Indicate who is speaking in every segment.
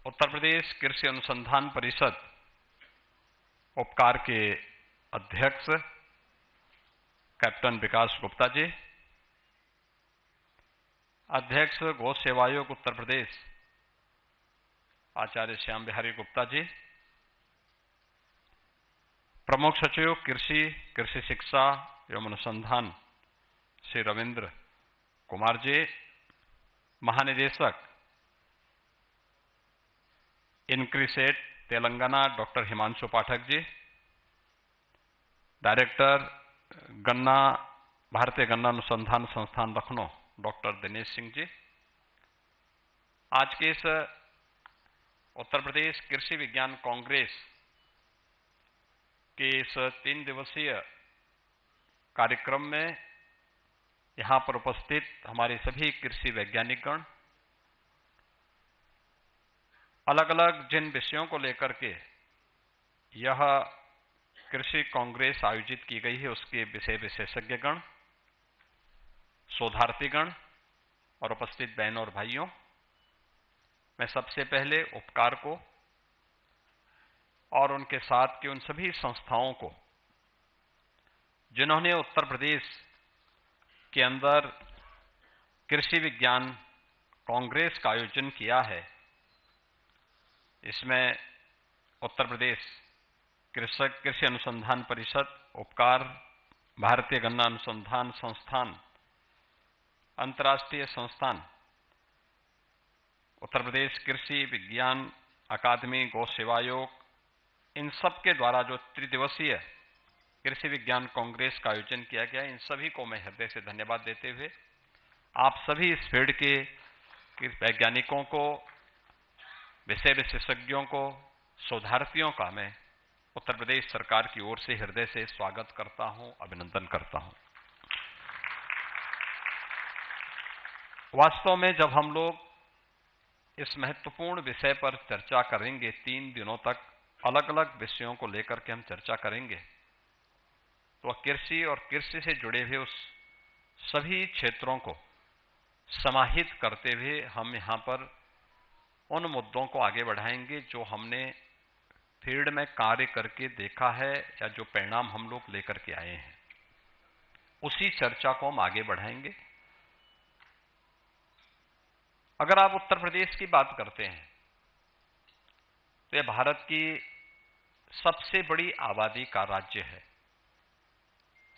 Speaker 1: उत्तर प्रदेश कृषि अनुसंधान परिषद उपकार के अध्यक्ष कैप्टन विकास गुप्ता जी, अध्यक्ष गौ सेवा आयोग उत्तर प्रदेश आचार्य श्याम बिहारी गुप्ता जी, प्रमुख सचिव कृषि शिक्षा एवं अनुसंधान श्री रविंद्र कुमार जी, महानिदेशक इनक्रीसेट तेलंगाना डॉक्टर हिमांशु पाठक जी, डायरेक्टर गन्ना भारतीय गन्ना अनुसंधान संस्थान लखनऊ डॉक्टर दिनेश सिंह जी, आज के इस उत्तर प्रदेश कृषि विज्ञान कांग्रेस के इस 3 दिवसीय कार्यक्रम में यहां पर उपस्थित हमारे सभी कृषि वैज्ञानिकगण, अलग अलग जिन विषयों को लेकर के यह कृषि कांग्रेस आयोजित की गई है उसके विषय विशेषज्ञगण, शोधार्थीगण और उपस्थित बहनों और भाइयों, मैं सबसे पहले उपकार को और उनके साथ के उन सभी संस्थाओं को जिन्होंने उत्तर प्रदेश के अंदर कृषि विज्ञान कांग्रेस का आयोजन किया है, इसमें उत्तर प्रदेश कृषि अनुसंधान परिषद, उपकार, भारतीय गन्ना अनुसंधान संस्थान, अंतर्राष्ट्रीय संस्थान, उत्तर प्रदेश कृषि विज्ञान अकादमी, गौ सेवा आयोग, इन सब के द्वारा जो त्रिदिवसीय कृषि विज्ञान कांग्रेस का आयोजन किया गया, इन सभी को मैं हृदय से धन्यवाद देते हुए आप सभी इस फील्ड के वैज्ञानिकों को, विषय विशेषज्ञों को, शोधार्थियों का मैं उत्तर प्रदेश सरकार की ओर से हृदय से स्वागत करता हूं, अभिनंदन करता हूं। वास्तव में जब हम लोग इस महत्वपूर्ण विषय पर चर्चा करेंगे, 3 दिनों तक अलग अलग विषयों को लेकर के हम चर्चा करेंगे, तो कृषि और कृषि से जुड़े हुए उस सभी क्षेत्रों को समाहित करते हुए हम यहां पर उन मुद्दों को आगे बढ़ाएंगे जो हमने फील्ड में कार्य करके देखा है या जो परिणाम हम लोग लेकर के आए हैं, उसी चर्चा को हम आगे बढ़ाएंगे। अगर आप उत्तर प्रदेश की बात करते हैं तो यह भारत की सबसे बड़ी आबादी का राज्य है।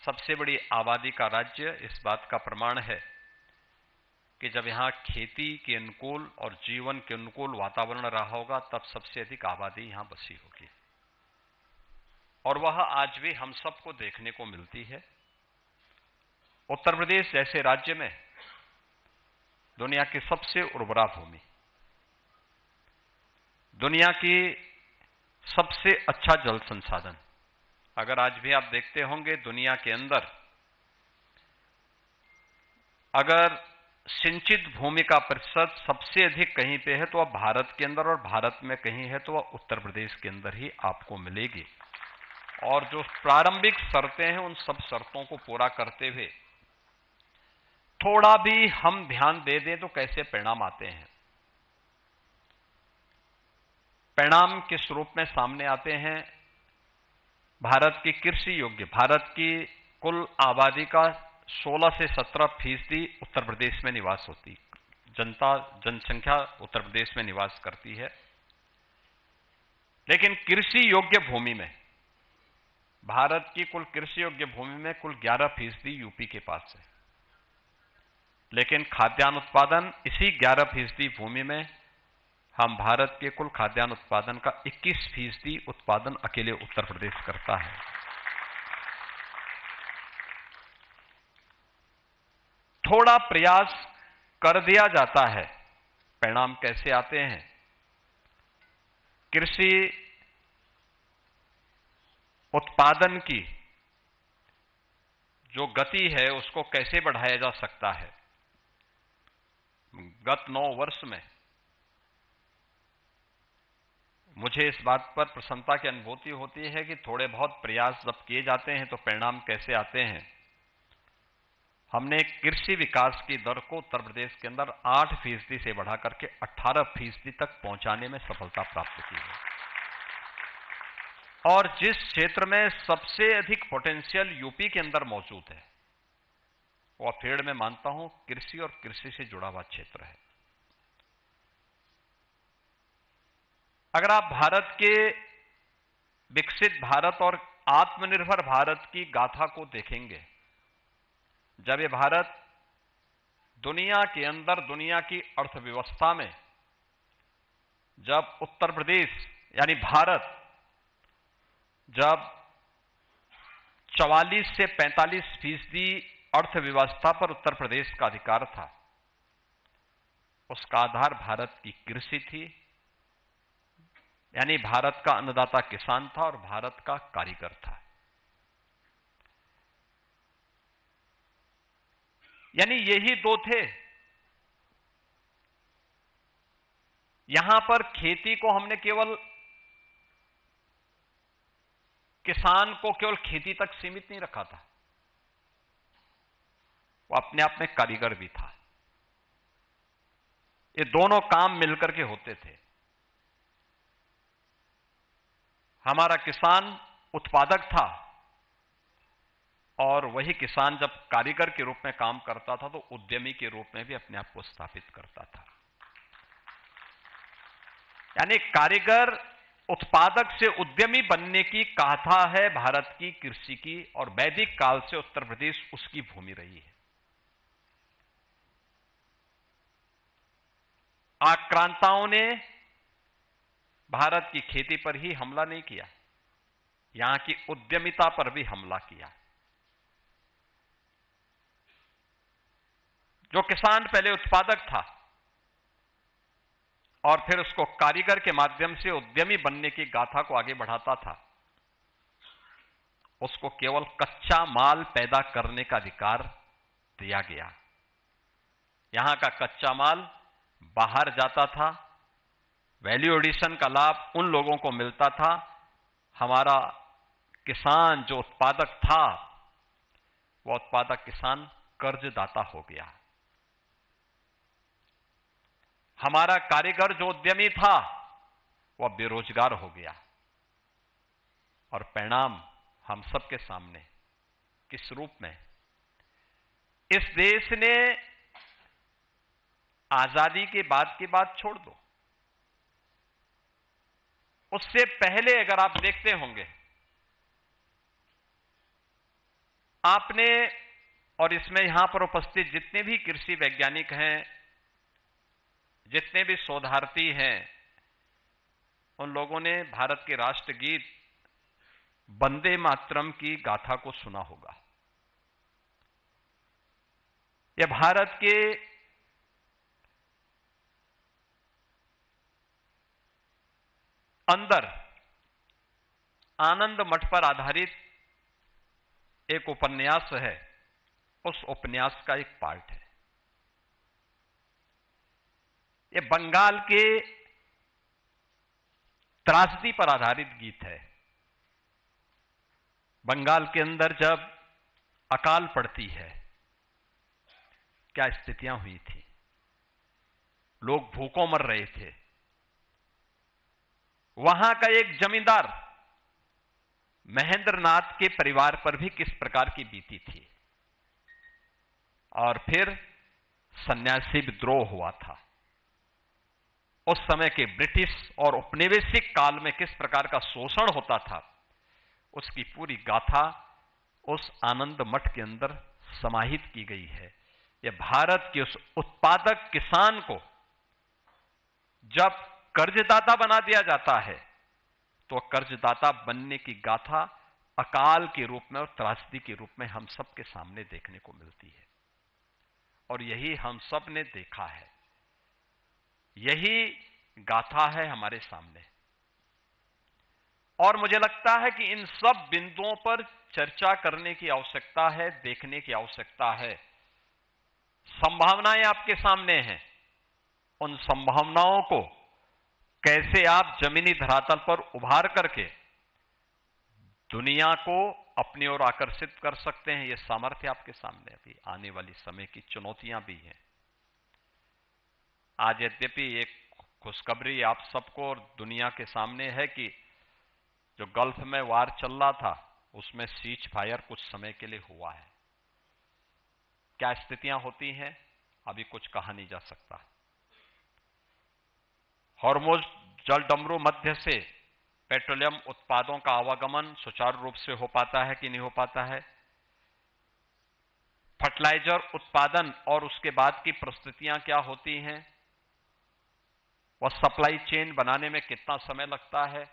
Speaker 1: सबसे बड़ी आबादी का राज्य इस बात का प्रमाण है कि जब यहां खेती के अनुकूल और जीवन के अनुकूल वातावरण रहा होगा, तब सबसे अधिक आबादी यहां बसी होगी, और वह आज भी हम सबको देखने को मिलती है। उत्तर प्रदेश जैसे राज्य में दुनिया की सबसे उर्वरा भूमि, दुनिया की सबसे अच्छा जल संसाधन, अगर आज भी आप देखते होंगे दुनिया के अंदर अगर सिंचित भूमि का प्रतिशत सबसे अधिक कहीं पे है तो वह भारत के अंदर, और भारत में कहीं है तो वह उत्तर प्रदेश के अंदर ही आपको मिलेगी। और जो प्रारंभिक शर्तें हैं उन सब शर्तों को पूरा करते हुए थोड़ा भी हम ध्यान दे दें तो कैसे परिणाम आते हैं। परिणाम किस रूप में सामने आते हैं? भारत की कृषि योग्य, भारत की कुल आबादी का 16 से 17% उत्तर प्रदेश में निवास होती, जनसंख्या उत्तर प्रदेश में निवास करती है, लेकिन कृषि योग्य भूमि में, भारत की कुल कृषि योग्य भूमि में कुल 11% यूपी के पास है, लेकिन खाद्यान्न उत्पादन इसी 11% भूमि में हम भारत के कुल खाद्यान्न उत्पादन का 21% उत्पादन अकेले उत्तर प्रदेश करता है। थोड़ा प्रयास कर दिया जाता है, परिणाम कैसे आते हैं? कृषि उत्पादन की जो गति है उसको कैसे बढ़ाया जा सकता है? गत 9 वर्ष में मुझे इस बात पर प्रसन्नता की अनुभूति होती है कि थोड़े बहुत प्रयास जब किए जाते हैं तो परिणाम कैसे आते हैं। हमने कृषि विकास की दर को उत्तर प्रदेश के अंदर 8% से बढ़ा करके 18% तक पहुंचाने में सफलता प्राप्त की है। और जिस क्षेत्र में सबसे अधिक पोटेंशियल यूपी के अंदर मौजूद है, वह फेड़ में मानता हूं कृषि और कृषि से जुड़ा हुआ क्षेत्र है। अगर आप भारत के विकसित भारत और आत्मनिर्भर भारत की गाथा को देखेंगे, जब ये भारत दुनिया के अंदर, दुनिया की अर्थव्यवस्था में, जब उत्तर प्रदेश यानी भारत जब 44 से 45% अर्थव्यवस्था पर उत्तर प्रदेश का अधिकार था, उसका आधार भारत की कृषि थी, यानी भारत का अन्नदाता किसान था और भारत का कारीगर था। यानी यही दो थे। यहां पर खेती को हमने केवल, किसान को केवल खेती तक सीमित नहीं रखा था, वो अपने आप में कारीगर भी था। ये दोनों काम मिलकर के होते थे। हमारा किसान उत्पादक था और वही किसान जब कारीगर के रूप में काम करता था तो उद्यमी के रूप में भी अपने आप को स्थापित करता था। यानी कारीगर उत्पादक से उद्यमी बनने की गाथा है भारत की कृषि की, और वैदिक काल से उत्तर प्रदेश उसकी भूमि रही है। आक्रांताओं ने भारत की खेती पर ही हमला नहीं किया, यहां की उद्यमिता पर भी हमला किया। जो किसान पहले उत्पादक था और फिर उसको कारीगर के माध्यम से उद्यमी बनने की गाथा को आगे बढ़ाता था, उसको केवल कच्चा माल पैदा करने का अधिकार दिया गया। यहां का कच्चा माल बाहर जाता था, वैल्यू एडिशन का लाभ उन लोगों को मिलता था। हमारा किसान जो उत्पादक था, वह उत्पादक किसान कर्जदाता हो गया। हमारा कारीगर जो उद्यमी था, वह बेरोजगार हो गया। और परिणाम हम सबके सामने किस रूप में? इस देश ने आजादी के बाद की बात छोड़ दो, उससे पहले अगर आप देखते होंगे, आपने, और इसमें यहां पर उपस्थित जितने भी कृषि वैज्ञानिक हैं, जितने भी शोधार्थी हैं, उन लोगों ने भारत के राष्ट्रगीत वंदे मातरम की गाथा को सुना होगा। यह भारत के अंदर आनंद मठ पर आधारित एक उपन्यास है, उस उपन्यास का एक पार्ट है। यह बंगाल के त्रासदी पर आधारित गीत है। बंगाल के अंदर जब अकाल पड़ती है, क्या स्थितियां हुई थी, लोग भूखों मर रहे थे। वहां का एक जमींदार महेंद्र नाथ के परिवार पर भी किस प्रकार की बीती थी, और फिर सन्यासी विद्रोह हुआ था। उस समय के ब्रिटिश और औपनिवेशिक काल में किस प्रकार का शोषण होता था, उसकी पूरी गाथा उस आनंद मठ के अंदर समाहित की गई है। यह भारत के उस उत्पादक किसान को जब कर्जदाता बना दिया जाता है, तो कर्जदाता बनने की गाथा अकाल के रूप में और त्रासदी के रूप में हम सबके सामने देखने को मिलती है। और यही हम सब ने देखा है, यही गाथा है हमारे सामने। और मुझे लगता है कि इन सब बिंदुओं पर चर्चा करने की आवश्यकता है, देखने की आवश्यकता है। संभावनाएं आपके सामने हैं, उन संभावनाओं को कैसे आप जमीनी धरातल पर उभार करके दुनिया को अपनी ओर आकर्षित कर सकते हैं, यह सामर्थ्य आपके सामने अभी आने वाली समय की चुनौतियां भी हैं। आज यद्यपि एक खुशखबरी आप सबको और दुनिया के सामने है कि जो गल्फ में वार चल रहा था उसमें सीज फायर कुछ समय के लिए हुआ है। क्या स्थितियां होती हैं अभी कुछ कहा नहीं जा सकता। हॉर्मुज जलडमरू मध्य से पेट्रोलियम उत्पादों का आवागमन सुचारू रूप से हो पाता है कि नहीं हो पाता है। फर्टिलाइजर उत्पादन और उसके बाद की परिस्थितियां क्या होती हैं, वह सप्लाई चेन बनाने में कितना समय लगता है।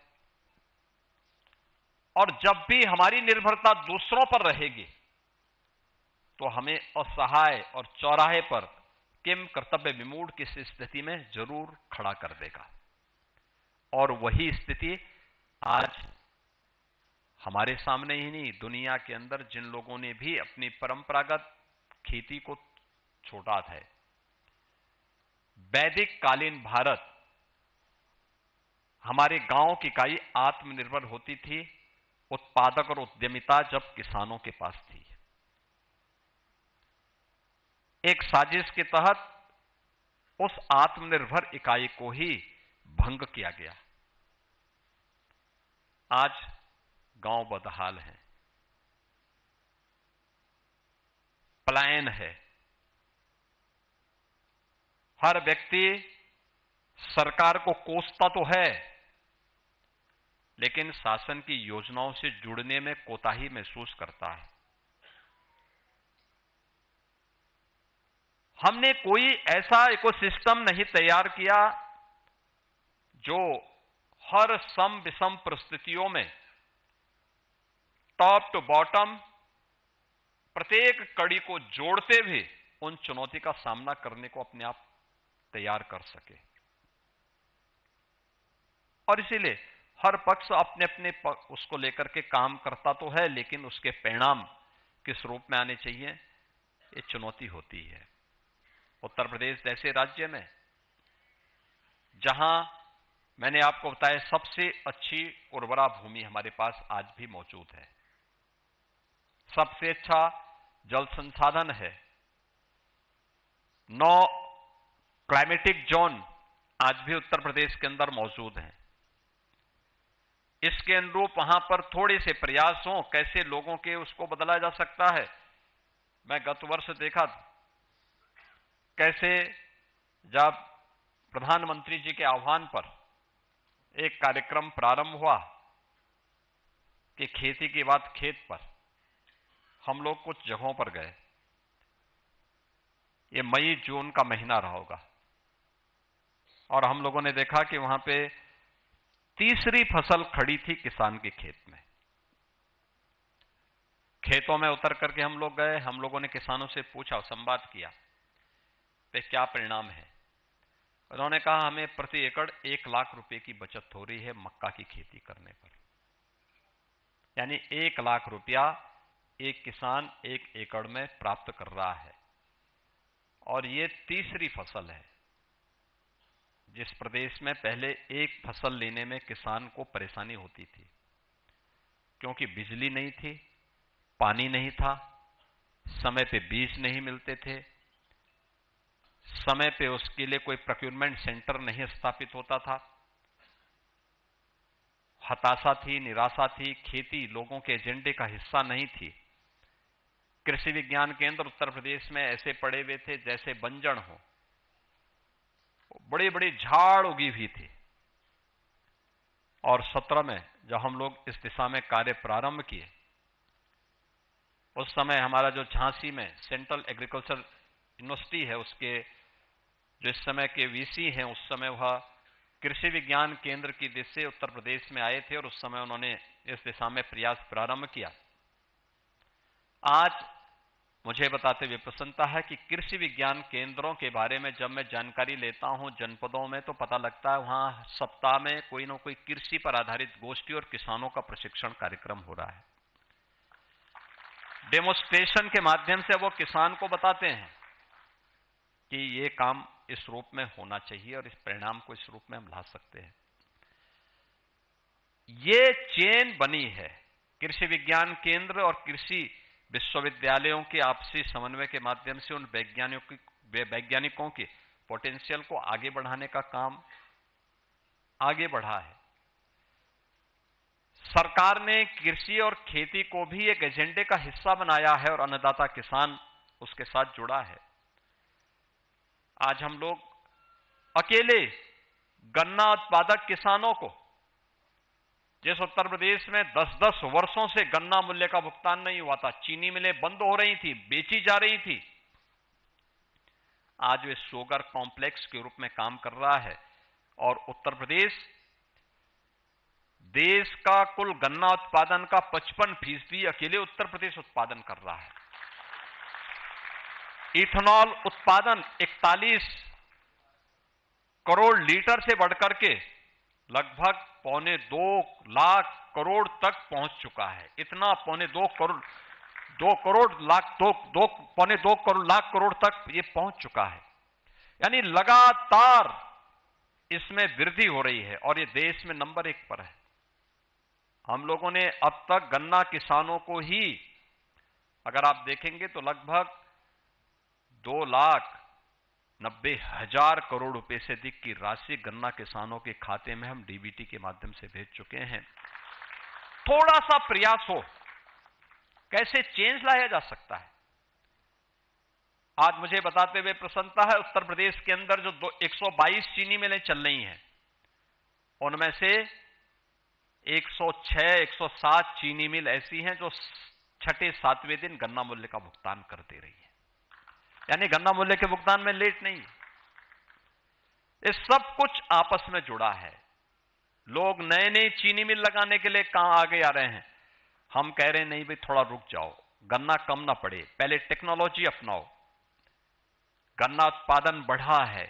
Speaker 1: और जब भी हमारी निर्भरता दूसरों पर रहेगी तो हमें असहाय और चौराहे पर किम कर्तव्य विमूढ़ की स्थिति में जरूर खड़ा कर देगा। और वही स्थिति आज हमारे सामने ही नहीं, दुनिया के अंदर जिन लोगों ने भी अपनी परंपरागत खेती को छोड़ा है। वैदिक कालीन भारत, हमारे गांव की इकाई आत्मनिर्भर होती थी, उत्पादक और उद्यमिता जब किसानों के पास थी। एक साजिश के तहत उस आत्मनिर्भर इकाई को ही भंग किया गया। आज गांव बदहाल है, पलायन है। हर व्यक्ति सरकार को कोसता तो है, लेकिन शासन की योजनाओं से जुड़ने में कोताही महसूस करता है। हमने कोई ऐसा इकोसिस्टम नहीं तैयार किया जो हर सम विषम परिस्थितियों में टॉप टू बॉटम प्रत्येक कड़ी को जोड़ते हुए उन चुनौती का सामना करने को अपने आप तैयार कर सके। और इसीलिए हर पक्ष अपने अपने उसको लेकर के काम करता तो है, लेकिन उसके परिणाम किस रूप में आने चाहिए, ये चुनौती होती है। उत्तर प्रदेश जैसे राज्य में, जहां मैंने आपको बताया सबसे अच्छी उर्वरा भूमि हमारे पास आज भी मौजूद है, सबसे अच्छा जल संसाधन है, 9 क्लाइमेटिक जोन आज भी उत्तर प्रदेश के अंदर मौजूद हैं। इसके अनुरूप वहां पर थोड़े से प्रयास हों, कैसे लोगों के उसको बदला जा सकता है। मैं गत वर्ष देखा कैसे जब प्रधानमंत्री जी के आह्वान पर एक कार्यक्रम प्रारंभ हुआ कि खेती की बात खेत पर, हम लोग कुछ जगहों पर गए, ये मई जून का महीना रहा होगा, और हम लोगों ने देखा कि वहां पे तीसरी फसल खड़ी थी किसान के खेत में। खेतों में उतर करके हम लोग गए, हम लोगों ने किसानों से पूछा, संवाद किया, तो क्या परिणाम है। उन्होंने कहा हमें प्रति एकड़ 1 लाख रुपए की बचत हो रही है मक्का की खेती करने पर। यानी 1 लाख रुपया एक किसान 1 एकड़ में प्राप्त कर रहा है। और ये तीसरी फसल है जिस प्रदेश में पहले एक फसल लेने में किसान को परेशानी होती थी, क्योंकि बिजली नहीं थी, पानी नहीं था, समय पे बीज नहीं मिलते थे, समय पे उसके लिए कोई प्रोक्योरमेंट सेंटर नहीं स्थापित होता था। हताशा थी, निराशा थी, खेती लोगों के एजेंडे का हिस्सा नहीं थी। कृषि विज्ञान केंद्र उत्तर प्रदेश में ऐसे पड़े हुए थे जैसे बंजर हो, बड़ी बड़ी झाड़ उगी हुई थी। और 17 में जब हम लोग इस दिशा में कार्य प्रारंभ किए, उस समय हमारा जो झांसी में सेंट्रल एग्रीकल्चर यूनिवर्सिटी है, उसके जो इस समय के वीसी हैं, उस समय वह कृषि विज्ञान केंद्र की दिशा से उत्तर प्रदेश में आए थे और उस समय उन्होंने इस दिशा में प्रयास प्रारंभ किया। आज मुझे बताते हुए प्रसन्नता है कि कृषि विज्ञान केंद्रों के बारे में जब मैं जानकारी लेता हूं जनपदों में, तो पता लगता है वहां सप्ताह में कोई ना कोई कृषि पर आधारित गोष्ठी और किसानों का प्रशिक्षण कार्यक्रम हो रहा है। डेमोन्स्ट्रेशन के माध्यम से वो किसान को बताते हैं कि ये काम इस रूप में होना चाहिए और इस परिणाम को इस रूप में हम ला सकते हैं। ये चेन बनी है कृषि विज्ञान केंद्र और कृषि विश्वविद्यालयों के आपसी समन्वय के माध्यम से उन वैज्ञानिकों के पोटेंशियल को आगे बढ़ाने का काम आगे बढ़ा है। सरकार ने कृषि और खेती को भी एक एजेंडे का हिस्सा बनाया है और अन्नदाता किसान उसके साथ जुड़ा है। आज हम लोग अकेले गन्ना उत्पादक किसानों को, जिस उत्तर प्रदेश में 10-10 वर्षों से गन्ना मूल्य का भुगतान नहीं हुआ था, चीनी मिलें बंद हो रही थी, बेची जा रही थी, आज वे शुगर कॉम्प्लेक्स के रूप में काम कर रहा है और उत्तर प्रदेश देश का कुल गन्ना उत्पादन का 55% अकेले उत्तर प्रदेश उत्पादन कर रहा है। इथेनॉल उत्पादन 41 करोड़ लीटर से बढ़कर के लगभग 2.25 लाख करोड़ तक पहुंच चुका है। इतना 2.25 लाख करोड़ तक ये पहुंच चुका है। यानी लगातार इसमें वृद्धि हो रही है और ये देश में नंबर 1 पर है। हम लोगों ने अब तक गन्ना किसानों को ही, अगर आप देखेंगे तो लगभग 2,90,000 करोड़ रुपए से अधिक की राशि गन्ना किसानों के खाते में हम डीबीटी के माध्यम से भेज चुके हैं। थोड़ा सा प्रयास हो, कैसे चेंज लाया जा सकता है। आज मुझे बताते हुए प्रसन्नता है, उत्तर प्रदेश के अंदर जो 122 चीनी मिलें चल रही हैं, उनमें से 106-107 चीनी मिल ऐसी हैं जो 6-7वें दिन गन्ना मूल्य का भुगतान कर दे रही है। यानी गन्ना मूल्य के भुगतान में लेट नहीं। ये सब कुछ आपस में जुड़ा है। लोग नए नए चीनी मिल लगाने के लिए कहां आगे आ रहे हैं। हम कह रहे हैं नहीं भाई, थोड़ा रुक जाओ, गन्ना कम ना पड़े, पहले टेक्नोलॉजी अपनाओ। गन्ना उत्पादन बढ़ा है,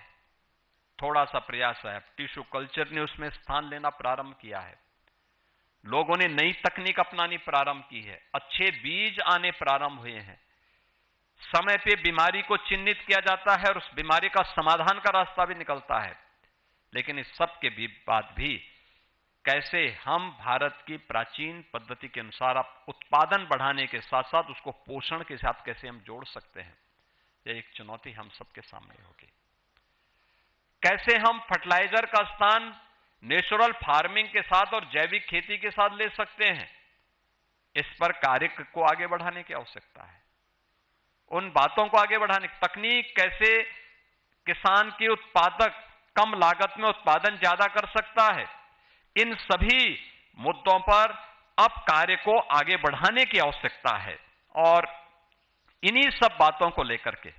Speaker 1: थोड़ा सा प्रयास है, टिश्यू कल्चर ने उसमें स्थान लेना प्रारंभ किया है, लोगों ने नई तकनीक अपनानी प्रारंभ की है, अच्छे बीज आने प्रारंभ हुए हैं, समय पे बीमारी को चिन्हित किया जाता है और उस बीमारी का समाधान का रास्ता भी निकलता है। लेकिन इस सब के बाद भी कैसे हम भारत की प्राचीन पद्धति के अनुसार उत्पादन बढ़ाने के साथ साथ उसको पोषण के साथ कैसे हम जोड़ सकते हैं, यह एक चुनौती हम सबके सामने होगी। कैसे हम फर्टिलाइजर का स्थान नेचुरल फार्मिंग के साथ और जैविक खेती के साथ ले सकते हैं, इस पर कार्य को आगे बढ़ाने की आवश्यकता है। उन बातों को आगे बढ़ाने, तकनीक कैसे किसान की उत्पादक कम लागत में उत्पादन ज्यादा कर सकता है, इन सभी मुद्दों पर अब कार्य को आगे बढ़ाने की आवश्यकता है। और इन्हीं सब बातों को लेकर के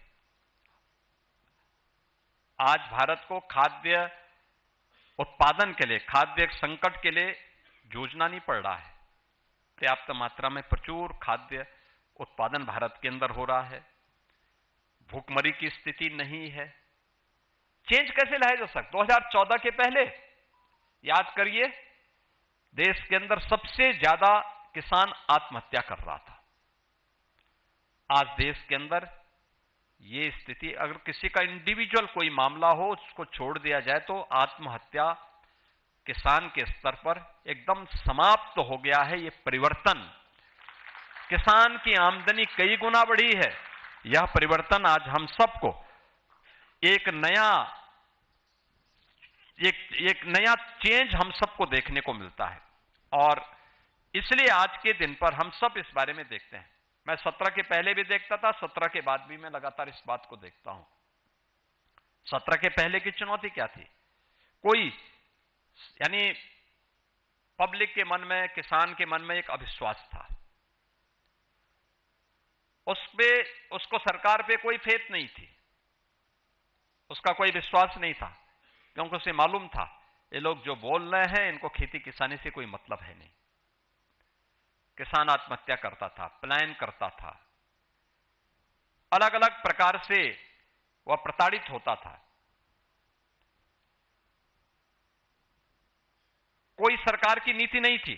Speaker 1: आज भारत को खाद्य उत्पादन के लिए, खाद्य संकट के लिए जूझना नहीं पड़ रहा है। पर्याप्त मात्रा में प्रचुर खाद्य उत्पादन भारत के अंदर हो रहा है, भूखमरी की स्थिति नहीं है। चेंज कैसे लाया जा सकता? 2014 के पहले याद करिए, देश के अंदर सबसे ज्यादा किसान आत्महत्या कर रहा था। आज देश के अंदर ये स्थिति, अगर किसी का इंडिविजुअल कोई मामला हो उसको छोड़ दिया जाए तो आत्महत्या किसान के स्तर पर एकदम समाप्त हो गया है। ये परिवर्तन, किसान की आमदनी कई गुना बढ़ी है। यह परिवर्तन आज हम सबको एक नया चेंज हम सबको देखने को मिलता है। और इसलिए आज के दिन पर हम सब इस बारे में देखते हैं। मैं 17 के पहले भी देखता था, 17 के बाद भी मैं लगातार इस बात को देखता हूं। 17 के पहले की चुनौती क्या थी? कोई, यानी पब्लिक के मन में, किसान के मन में एक अविश्वास था, उसको सरकार पे कोई फेथ नहीं थी, उसका कोई विश्वास नहीं था, क्योंकि उसे मालूम था ये लोग जो बोल रहे हैं इनको खेती किसानी से कोई मतलब है नहीं। किसान आत्महत्या करता था, पलायन करता था, अलग अलग प्रकार से वह प्रताड़ित होता था। कोई सरकार की नीति नहीं थी।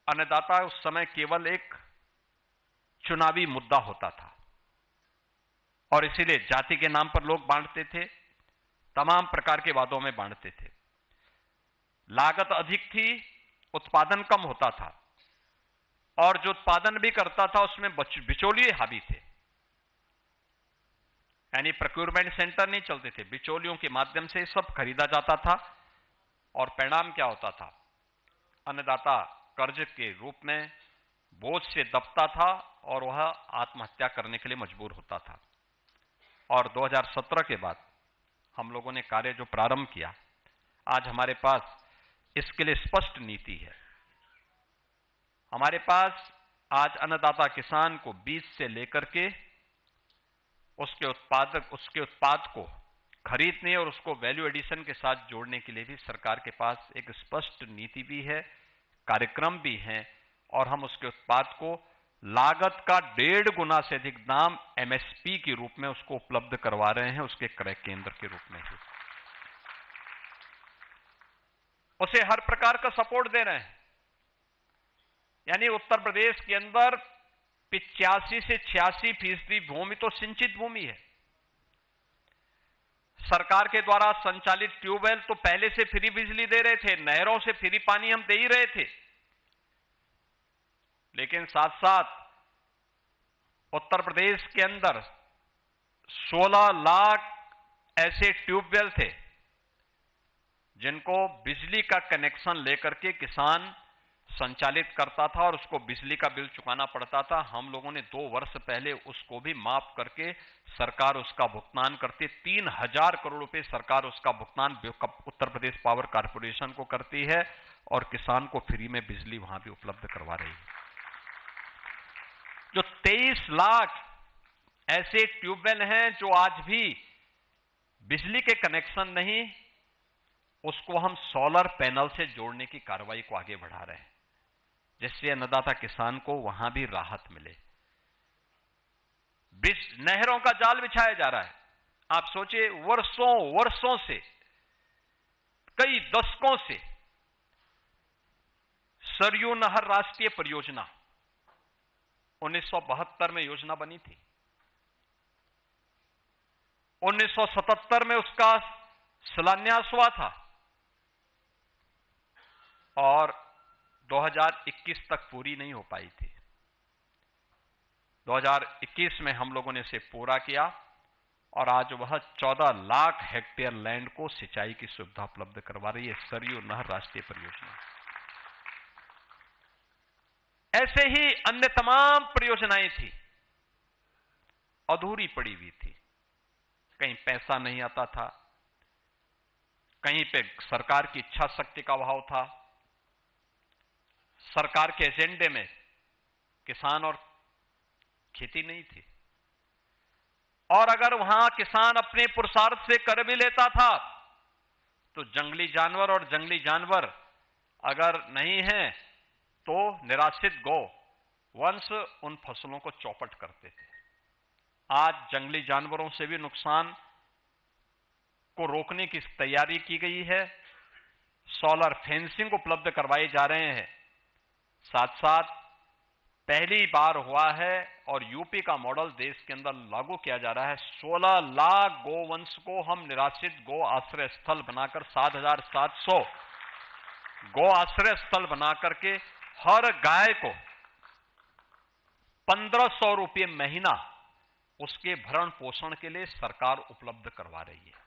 Speaker 1: अन्नदाता उस समय केवल एक चुनावी मुद्दा होता था और इसीलिए जाति के नाम पर लोग बांटते थे, तमाम प्रकार के वादों में बांटते थे। लागत अधिक थी, उत्पादन कम होता था और जो उत्पादन भी करता था उसमें बिचौलिए हावी थे, यानी प्रोक्योरमेंट सेंटर नहीं चलते थे, बिचौलियों के माध्यम से सब खरीदा जाता था। और परिणाम क्या होता था? अन्नदाता कर्ज के रूप में बोझ से दबता था और वह आत्महत्या करने के लिए मजबूर होता था। और 2017 के बाद हम लोगों ने कार्य जो प्रारंभ किया, आज हमारे पास इसके लिए स्पष्ट नीति है। हमारे पास आज अन्नदाता किसान को बीज से लेकर के उसके उत्पाद को खरीदने और उसको वैल्यू एडिशन के साथ जोड़ने के लिए भी सरकार के पास एक स्पष्ट नीति भी है, कार्यक्रम भी है, और हम उसके उत्पाद को लागत का 1.5 गुना से अधिक दाम एमएसपी के रूप में उसको उपलब्ध करवा रहे हैं, उसके क्रय केंद्र के रूप में ही उसे हर प्रकार का सपोर्ट दे रहे हैं। यानी उत्तर प्रदेश के अंदर 85 से 86% भूमि तो सिंचित भूमि है। सरकार के द्वारा संचालित ट्यूबवेल तो पहले से फ्री बिजली दे रहे थे, नहरों से फ्री पानी हम दे ही रहे थे, लेकिन साथ साथ उत्तर प्रदेश के अंदर 16 लाख ऐसे ट्यूबवेल थे जिनको बिजली का कनेक्शन लेकर के किसान संचालित करता था और उसको बिजली का बिल चुकाना पड़ता था। हम लोगों ने 2 वर्ष पहले उसको भी माफ करके सरकार उसका भुगतान करती, 3000 करोड़ रुपए सरकार उसका भुगतान उत्तर प्रदेश पावर कॉर्पोरेशन को करती है और किसान को फ्री में बिजली वहां भी उपलब्ध करवा रही है। जो 23 लाख ऐसे ट्यूबवेल हैं जो आज भी बिजली के कनेक्शन नहीं, उसको हम सोलर पैनल से जोड़ने की कार्रवाई को आगे बढ़ा रहे हैं, जिससे अन्नदाता किसान को वहां भी राहत मिले। नहरों का जाल बिछाया जा रहा है। आप सोचिए, वर्षों से, कई दशकों से सरयू नहर राष्ट्रीय परियोजना 1972 में योजना बनी थी, 1977 में उसका शिलान्यास हुआ था और 2021 तक पूरी नहीं हो पाई थी। 2021 में हम लोगों ने इसे पूरा किया और आज वह 14 लाख हेक्टेयर लैंड को सिंचाई की सुविधा उपलब्ध करवा रही है सरयू नहर राष्ट्रीय परियोजना। ऐसे ही अन्य तमाम परियोजनाएं थी, अधूरी पड़ी हुई थी, कहीं पैसा नहीं आता था, कहीं पे सरकार की इच्छा शक्ति का अभाव था, सरकार के एजेंडे में किसान और खेती नहीं थी, और अगर वहां किसान अपने पुरुषार्थ से कर भी लेता था तो जंगली जानवर अगर नहीं है तो निराश्रित गौ वंश उन फसलों को चौपट करते थे। आज जंगली जानवरों से भी नुकसान को रोकने की तैयारी की गई है, सोलर फेंसिंग उपलब्ध करवाए जा रहे हैं। साथ साथ पहली बार हुआ है और यूपी का मॉडल देश के अंदर लागू किया जा रहा है, 16 लाख गोवंश को हम निराश्रित गो आश्रय स्थल बनाकर 7,700 गो आश्रय स्थल बनाकर के हर गाय को 1500 रुपये महीना उसके भरण पोषण के लिए सरकार उपलब्ध करवा रही है।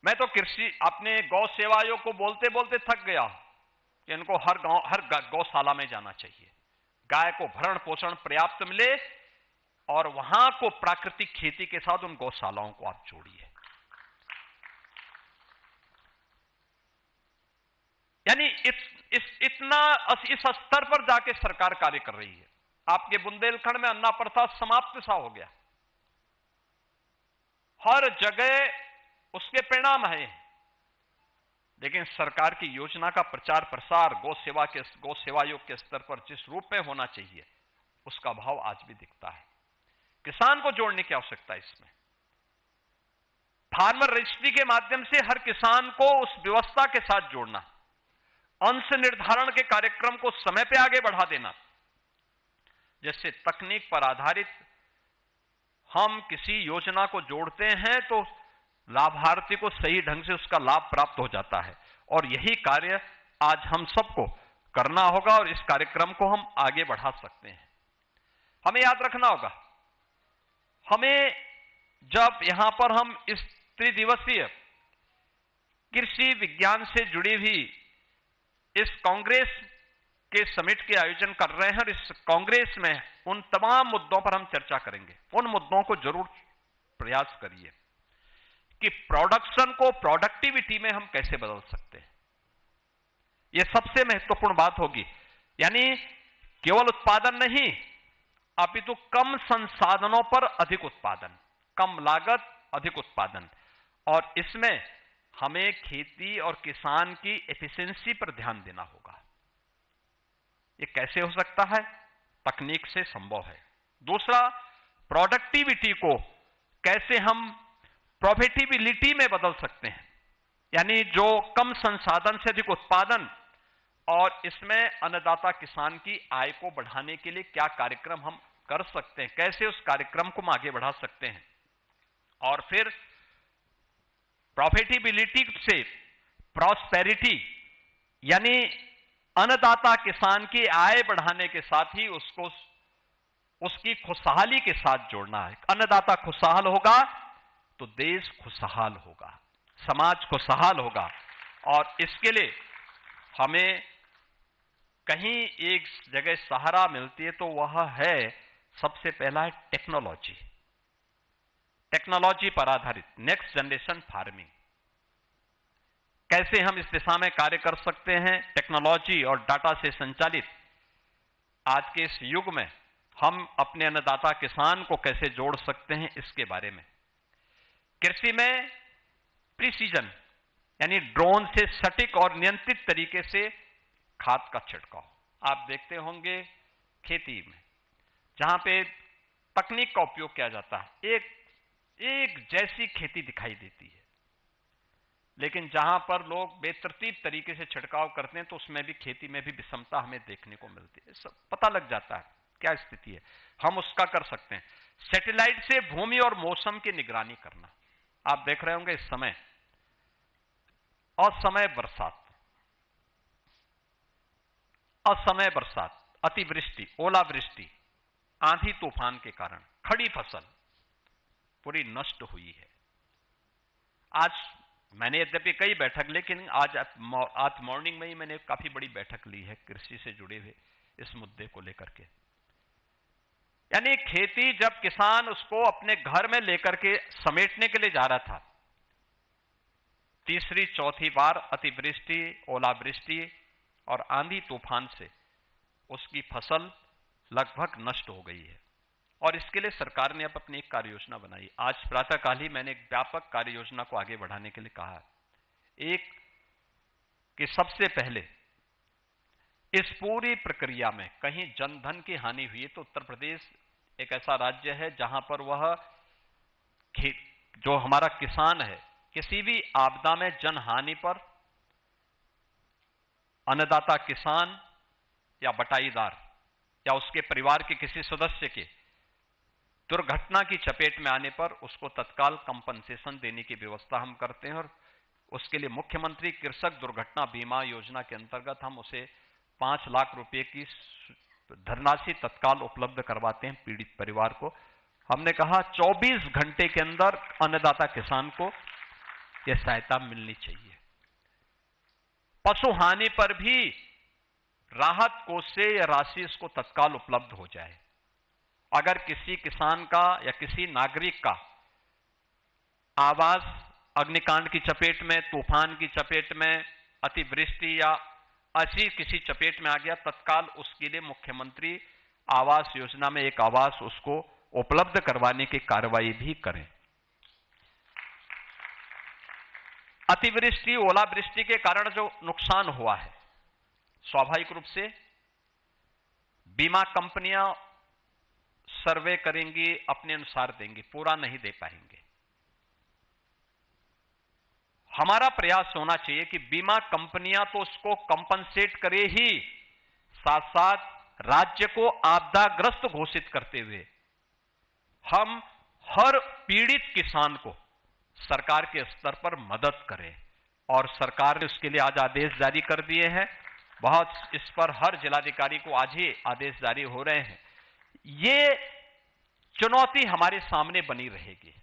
Speaker 1: मैं तो कृषि अपने गौ सेवा आयोग को बोलते बोलते थक गया कि इनको हर गौशाला में जाना चाहिए, गाय को भरण पोषण पर्याप्त मिले और वहां को प्राकृतिक खेती के साथ उन गौशालाओं को आप जोड़िए। यानी इस स्तर पर जाके सरकार कार्य कर रही है। आपके बुंदेलखंड में अन्ना प्रथा समाप्त सा हो गया, हर जगह उसके परिणाम है, लेकिन सरकार की योजना का प्रचार प्रसार गौ सेवा आयोग के स्तर पर जिस रूप में होना चाहिए उसका भाव आज भी दिखता है। किसान को जोड़ने की आवश्यकता है इसमें। फार्मर रजिस्ट्री के माध्यम से हर किसान को उस व्यवस्था के साथ जोड़ना, अंश निर्धारण के कार्यक्रम को समय पे आगे बढ़ा देना, जैसे तकनीक पर आधारित हम किसी योजना को जोड़ते हैं तो लाभार्थी को सही ढंग से उसका लाभ प्राप्त हो जाता है। और यही कार्य आज हम सबको करना होगा और इस कार्यक्रम को हम आगे बढ़ा सकते हैं। हमें याद रखना होगा, हमें जब यहां पर हम इस त्रिदिवसीय कृषि विज्ञान से जुड़ी हुई इस कांग्रेस के समिट के आयोजन कर रहे हैं और इस कांग्रेस में उन तमाम मुद्दों पर हम चर्चा करेंगे। उन मुद्दों को जरूर प्रयास करिए कि प्रोडक्शन को प्रोडक्टिविटी में हम कैसे बदल सकते हैं। यह सबसे महत्वपूर्ण बात होगी, यानी केवल उत्पादन नहीं, अपितु कम संसाधनों पर अधिक उत्पादन, कम लागत अधिक उत्पादन। और इसमें हमें खेती और किसान की एफिशिएंसी पर ध्यान देना होगा। यह कैसे हो सकता है? तकनीक से संभव है। दूसरा, प्रोडक्टिविटी को कैसे हम प्रॉफिटेबिलिटी में बदल सकते हैं, यानी जो कम संसाधन से अधिक उत्पादन, और इसमें अन्नदाता किसान की आय को बढ़ाने के लिए क्या कार्यक्रम हम कर सकते हैं, कैसे उस कार्यक्रम को हम आगे बढ़ा सकते हैं। और फिर प्रॉफिटेबिलिटी से प्रॉस्पेरिटी, यानी अन्नदाता किसान की आय बढ़ाने के साथ ही उसको उसकी खुशहाली के साथ जोड़ना है। अन्नदाता खुशहाल होगा तो देश खुशहाल होगा, समाज खुशहाल होगा। और इसके लिए हमें कहीं एक जगह सहारा मिलती है तो वह है, सबसे पहला है टेक्नोलॉजी। टेक्नोलॉजी पर आधारित नेक्स्ट जनरेशन फार्मिंग, कैसे हम इस दिशा में कार्य कर सकते हैं। टेक्नोलॉजी और डाटा से संचालित आज के इस युग में हम अपने अन्नदाता किसान को कैसे जोड़ सकते हैं, इसके बारे में। कृषि में प्रिसीजन, यानी ड्रोन से सटीक और नियंत्रित तरीके से खाद का छिड़काव। आप देखते होंगे खेती में जहां पे तकनीक का उपयोग किया जाता है, एक जैसी खेती दिखाई देती है, लेकिन जहां पर लोग बेतरतीब तरीके से छिड़काव करते हैं तो उसमें भी, खेती में भी विषमता हमें देखने को मिलती है। सब पता लग जाता है क्या स्थिति है, हम उसका कर सकते हैं। सैटेलाइट से भूमि और मौसम की निगरानी करना। आप देख रहे होंगे इस समय असमय बरसात, अतिवृष्टि, ओलावृष्टि, आंधी तूफान के कारण खड़ी फसल पूरी नष्ट हुई है। आज मैंने यद्यपि कई बैठक, लेकिन आज मॉर्निंग में ही मैंने काफी बड़ी बैठक ली है कृषि से जुड़े हुए इस मुद्दे को लेकर के। यानी खेती, जब किसान उसको अपने घर में लेकर के समेटने के लिए जा रहा था, तीसरी चौथी बार अतिवृष्टि, ओलावृष्टि और आंधी तूफान से उसकी फसल लगभग नष्ट हो गई है। और इसके लिए सरकार ने अब अपनी एक कार्य योजना बनाई। आज प्रातःकाल ही मैंने एक व्यापक कार्य योजना को आगे बढ़ाने के लिए कहा। एक कि सबसे पहले इस पूरी प्रक्रिया में कहीं जनधन की हानि हुई है तो उत्तर प्रदेश एक ऐसा राज्य है जहां पर वह जो हमारा किसान है, किसी भी आपदा में जनहानि पर अन्नदाता किसान या बटाईदार या उसके परिवार के किसी सदस्य के दुर्घटना की चपेट में आने पर उसको तत्काल कंपनसेशन देने की व्यवस्था हम करते हैं। और उसके लिए मुख्यमंत्री कृषक दुर्घटना बीमा योजना के अंतर्गत हम उसे 5 लाख रुपए की धनराशि तत्काल उपलब्ध करवाते हैं पीड़ित परिवार को। हमने कहा 24 घंटे के अंदर अन्नदाता किसान को यह सहायता मिलनी चाहिए। पशु हानि पर भी राहत कोष से यह राशि इसको तत्काल उपलब्ध हो जाए। अगर किसी किसान का या किसी नागरिक का आवास अग्निकांड की चपेट में, तूफान की चपेट में, अतिवृष्टि या ऐसी किसी चपेट में आ गया, तत्काल उसके लिए मुख्यमंत्री आवास योजना में एक आवास उसको उपलब्ध करवाने की कार्रवाई भी करें। अतिवृष्टि, ओलावृष्टि के कारण जो नुकसान हुआ है, स्वाभाविक रूप से बीमा कंपनियां सर्वे करेंगी, अपने अनुसार देंगी, पूरा नहीं दे पाएंगे। हमारा प्रयास होना चाहिए कि बीमा कंपनियां तो उसको कंपनसेट करे ही, साथ साथ राज्य को आपदाग्रस्त घोषित करते हुए हम हर पीड़ित किसान को सरकार के स्तर पर मदद करें, और सरकार ने उसके लिए आज आदेश जारी कर दिए हैं। बहुत इस पर हर जिलाधिकारी को आज ही आदेश जारी हो रहे हैं। ये चुनौती हमारे सामने बनी रहेगी,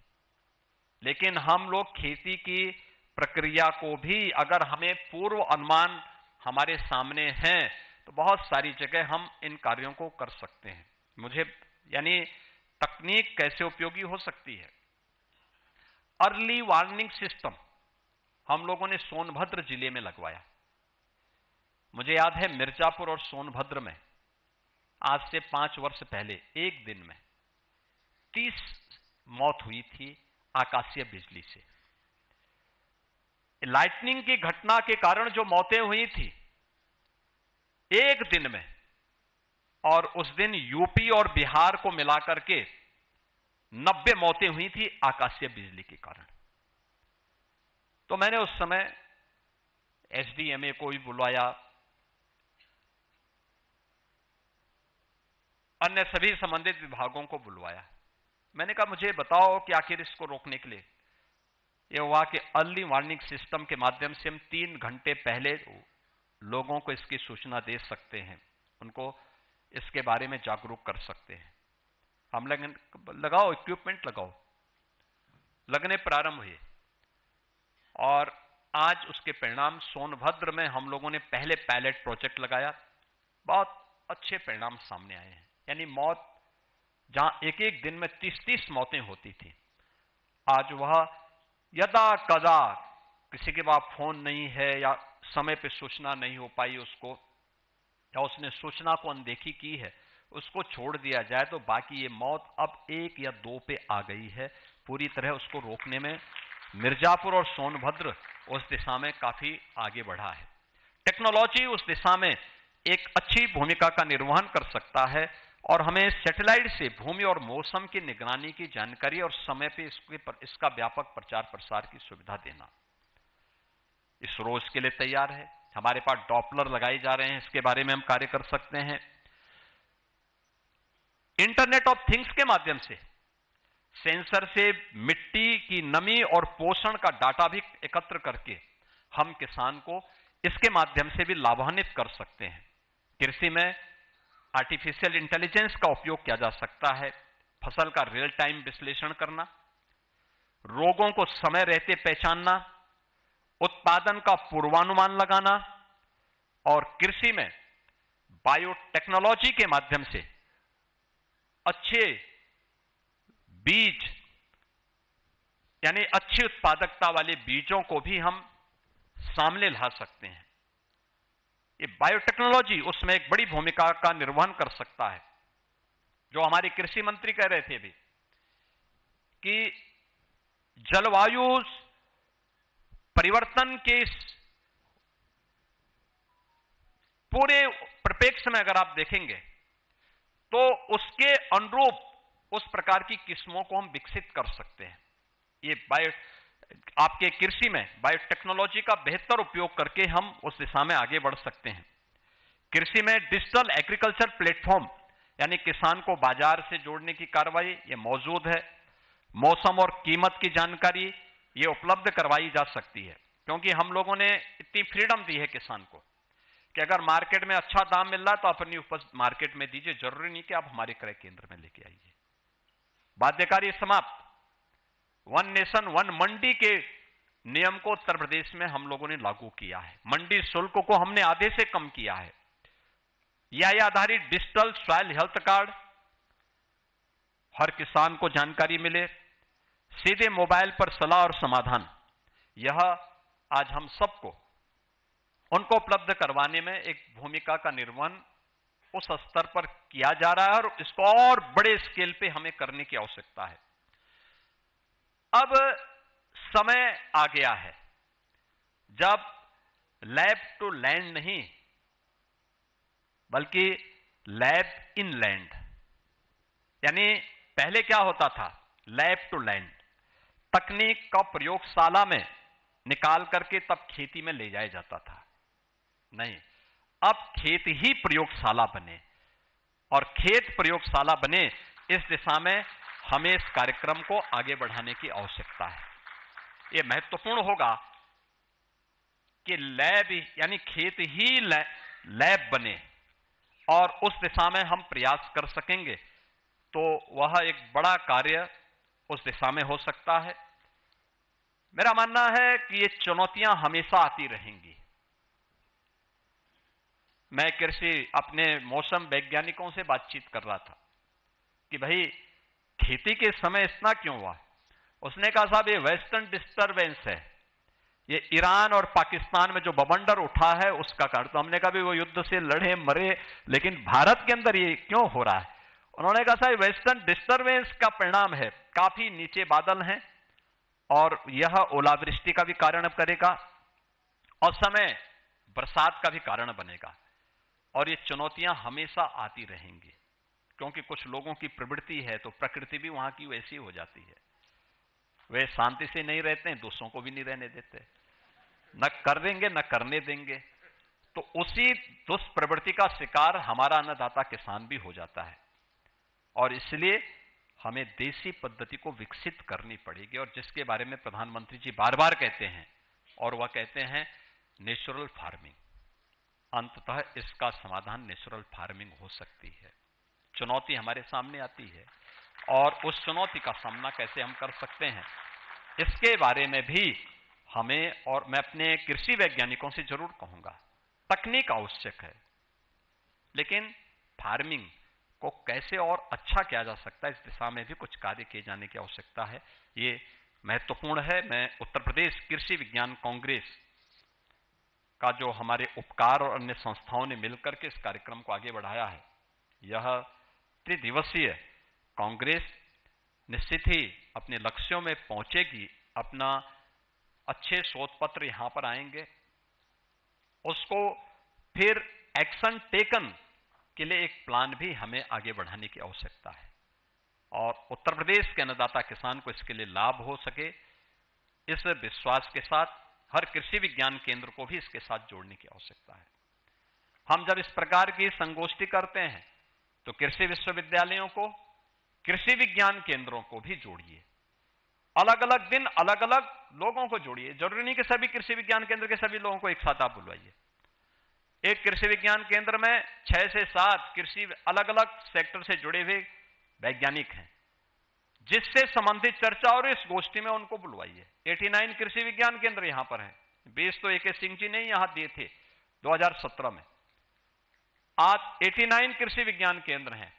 Speaker 1: लेकिन हम लोग खेती की प्रक्रिया को भी, अगर हमें पूर्व अनुमान हमारे सामने हैं, तो बहुत सारी जगह हम इन कार्यों को कर सकते हैं। मुझे यानी तकनीक कैसे उपयोगी हो सकती है। अर्ली वार्निंग सिस्टम हम लोगों ने सोनभद्र जिले में लगवाया। मुझे याद है मिर्जापुर और सोनभद्र में आज से 5 वर्ष पहले एक दिन में 30 मौत हुई थी आकाशीय बिजली से। लाइटनिंग की घटना के कारण जो मौतें हुई थी एक दिन में, और उस दिन यूपी और बिहार को मिलाकर के 90 मौतें हुई थी आकाशीय बिजली के कारण। तो मैंने उस समय एसडीएमए को भी बुलाया, अन्य सभी संबंधित विभागों को बुलवाया। मैंने कहा मुझे बताओ कि आखिर इसको रोकने के लिए यह हुआ कि अर्ली वार्निंग सिस्टम के माध्यम से हम 3 घंटे पहले लोगों को इसकी सूचना दे सकते हैं, उनको इसके बारे में जागरूक कर सकते हैं। हम लगाओ, इक्विपमेंट लगाओ, लगने प्रारंभ हुए, और आज उसके परिणाम सोनभद्र में हम लोगों ने पहले पायलट प्रोजेक्ट लगाया, बहुत अच्छे परिणाम सामने आए हैं। यानी मौत जहां एक एक दिन में 30-30 मौतें होती थी, आज वह यदा कदा किसी के पास फोन नहीं है या समय पे सूचना नहीं हो पाई उसको, या उसने सूचना को अनदेखी की है, उसको छोड़ दिया जाए तो बाकी ये मौत अब 1 या 2 पे आ गई है। पूरी तरह उसको रोकने में मिर्जापुर और सोनभद्र उस दिशा में काफी आगे बढ़ा है। टेक्नोलॉजी उस दिशा में एक अच्छी भूमिका का निर्वहन कर सकता है, और हमें सैटेलाइट से भूमि और मौसम की निगरानी की जानकारी और समय पे इसका व्यापक प्रचार प्रसार की सुविधा देना, इसरो इसके लिए तैयार है। हमारे पास डॉपलर लगाए जा रहे हैं, इसके बारे में हम कार्य कर सकते हैं। इंटरनेट ऑफ थिंग्स के माध्यम से सेंसर से मिट्टी की नमी और पोषण का डाटा भी एकत्र करके हम किसान को इसके माध्यम से भी लाभान्वित कर सकते हैं। कृषि में आर्टिफिशियल इंटेलिजेंस का उपयोग किया जा सकता है, फसल का रियल टाइम विश्लेषण करना, रोगों को समय रहते पहचानना, उत्पादन का पूर्वानुमान लगाना, और कृषि में बायोटेक्नोलॉजी के माध्यम से अच्छे बीज यानी अच्छी उत्पादकता वाले बीजों को भी हम सामने ला सकते हैं। ये बायोटेक्नोलॉजी उसमें एक बड़ी भूमिका का निर्वहन कर सकता है। जो हमारे कृषि मंत्री कह रहे थे अभी कि जलवायु परिवर्तन के इस पूरे परिप्रेक्ष्य में अगर आप देखेंगे तो उसके अनुरूप उस प्रकार की किस्मों को हम विकसित कर सकते हैं। ये आपके कृषि में बायोटेक्नोलॉजी का बेहतर उपयोग करके हम उस दिशा में आगे बढ़ सकते हैं। कृषि में डिजिटल एग्रीकल्चर प्लेटफॉर्म यानी किसान को बाजार से जोड़ने की कार्रवाई ये मौजूद है। मौसम और कीमत की जानकारी ये उपलब्ध करवाई जा सकती है, क्योंकि हम लोगों ने इतनी फ्रीडम दी है किसान को कि अगर मार्केट में अच्छा दाम मिल रहा है तो अपनी उपज मार्केट में दीजिए, जरूरी नहीं कि आप हमारे क्रय केंद्र में लेके आइए। बाध्यकारी समाप्त। वन नेशन वन मंडी के नियम को उत्तर प्रदेश में हम लोगों ने लागू किया है। मंडी शुल्क को हमने आधे से कम किया है। या आधारित डिजिटल सॉइल हेल्थ कार्ड, हर किसान को जानकारी मिले, सीधे मोबाइल पर सलाह और समाधान, यह आज हम सबको उनको उपलब्ध करवाने में एक भूमिका का निर्वहन उस स्तर पर किया जा रहा है, और इसको और बड़े स्केल पे हमें करने की आवश्यकता है। अब समय आ गया है जब लैब टू लैंड नहीं बल्कि लैब इन लैंड, यानी पहले क्या होता था, लैब टू लैंड, तकनीक का प्रयोगशाला में निकाल करके तब खेती में ले जाया जाता था। नहीं, अब खेत ही प्रयोगशाला बने, और खेत प्रयोगशाला बने, इस दिशा में हमें इस कार्यक्रम को आगे बढ़ाने की आवश्यकता है। ये महत्वपूर्ण होगा कि लैब यानी खेत ही लैब बने और उस दिशा में हम प्रयास कर सकेंगे तो वह एक बड़ा कार्य उस दिशा में हो सकता है। मेरा मानना है कि ये चुनौतियां हमेशा आती रहेंगी। मैं कृषि अपने मौसम वैज्ञानिकों से बातचीत कर रहा था कि भाई खेती के समय इतना क्यों हुआ। उसने कहा साहब ये वेस्टर्न डिस्टर्बेंस है, ये ईरान और पाकिस्तान में जो बवंडर उठा है उसका कारण। तो हमने कहा भी वो युद्ध से लड़े मरे, लेकिन भारत के अंदर ये क्यों हो रहा है। उन्होंने कहा साहब वेस्टर्न डिस्टर्बेंस का परिणाम है, काफी नीचे बादल हैं और यह ओलावृष्टि का भी कारण करेगा और समय बरसात का भी कारण बनेगा और ये चुनौतियां हमेशा आती रहेंगी क्योंकि कुछ लोगों की प्रवृत्ति है तो प्रकृति भी वहां की वैसी हो जाती है। वे शांति से नहीं रहते हैं, दूसरों को भी नहीं रहने देते, न कर देंगे न करने देंगे। तो उसी दुष्प्रवृत्ति का शिकार हमारा अन्नदाता किसान भी हो जाता है और इसलिए हमें देसी पद्धति को विकसित करनी पड़ेगी और जिसके बारे में प्रधानमंत्री जी बार बार कहते हैं और वह कहते हैं नेचुरल फार्मिंग। अंततः इसका समाधान नेचुरल फार्मिंग हो सकती है। चुनौती हमारे सामने आती है और उस चुनौती का सामना कैसे हम कर सकते हैं इसके बारे में भी हमें, और मैं अपने कृषि वैज्ञानिकों से जरूर कहूंगा, तकनीक आवश्यक है लेकिन फार्मिंग को कैसे और अच्छा किया जा सकता है इस दिशा में भी कुछ कार्य किए जाने की आवश्यकता है। ये महत्वपूर्ण है। मैं उत्तर प्रदेश कृषि विज्ञान कांग्रेस का जो हमारे उपकार और अन्य संस्थाओं ने मिलकर के इस कार्यक्रम को आगे बढ़ाया है, यह त्रिदिवसीय कांग्रेस निश्चित ही अपने लक्ष्यों में पहुंचेगी। अपना अच्छे शोध पत्र यहां पर आएंगे, उसको फिर एक्शन टेकन के लिए एक प्लान भी हमें आगे बढ़ाने की आवश्यकता है और उत्तर प्रदेश के अन्नदाता किसान को इसके लिए लाभ हो सके, इस विश्वास के साथ हर कृषि विज्ञान केंद्र को भी इसके साथ जोड़ने की आवश्यकता है। हम जब इस प्रकार की संगोष्ठी करते हैं तो कृषि विश्वविद्यालयों को, कृषि विज्ञान केंद्रों को भी जोड़िए, अलग अलग दिन अलग अलग लोगों को जोड़िए। जरूरी नहीं कि सभी कृषि विज्ञान केंद्र के सभी लोगों को एक साथ आप बुलवाइए। एक कृषि विज्ञान केंद्र में 6 से 7 कृषि अलग अलग सेक्टर से जुड़े हुए वैज्ञानिक हैं, जिससे संबंधित चर्चा और इस गोष्ठी में उनको बुलवाइए। 89 कृषि विज्ञान केंद्र यहां पर हैं, 20 तो AK सिंह जी ने यहां दिए थे 2017 में। आज 89 कृषि विज्ञान केंद्र हैं,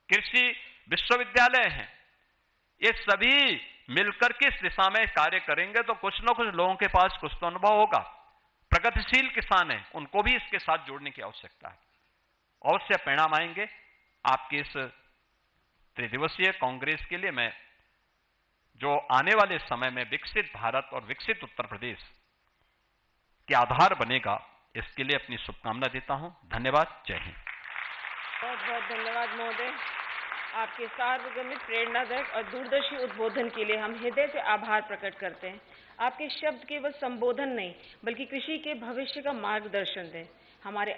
Speaker 1: कृषि विश्वविद्यालय हैं। ये सभी मिलकर के इस दिशा में कार्य करेंगे तो कुछ न कुछ लोगों के पास कुछ तो अनुभव होगा। प्रगतिशील किसान हैं, उनको भी इसके साथ जोड़ने की आवश्यकता है। अवश्य परिणाम आएंगे। आपके इस त्रिदिवसीय कांग्रेस के लिए मैं जो आने वाले समय में विकसित भारत और विकसित उत्तर प्रदेश के आधार बनेगा, इसके लिए अपनी शुभकामना देता हूं। धन्यवाद। जय हिंद।
Speaker 2: बहुत बहुत धन्यवाद महोदय। आपके सार्वजनिक प्रेरणादायक और दूरदर्शी उद्बोधन के लिए हम हृदय से आभार प्रकट करते हैं। आपके शब्द केवल संबोधन नहीं बल्कि कृषि के भविष्य का मार्गदर्शन दें। हमारे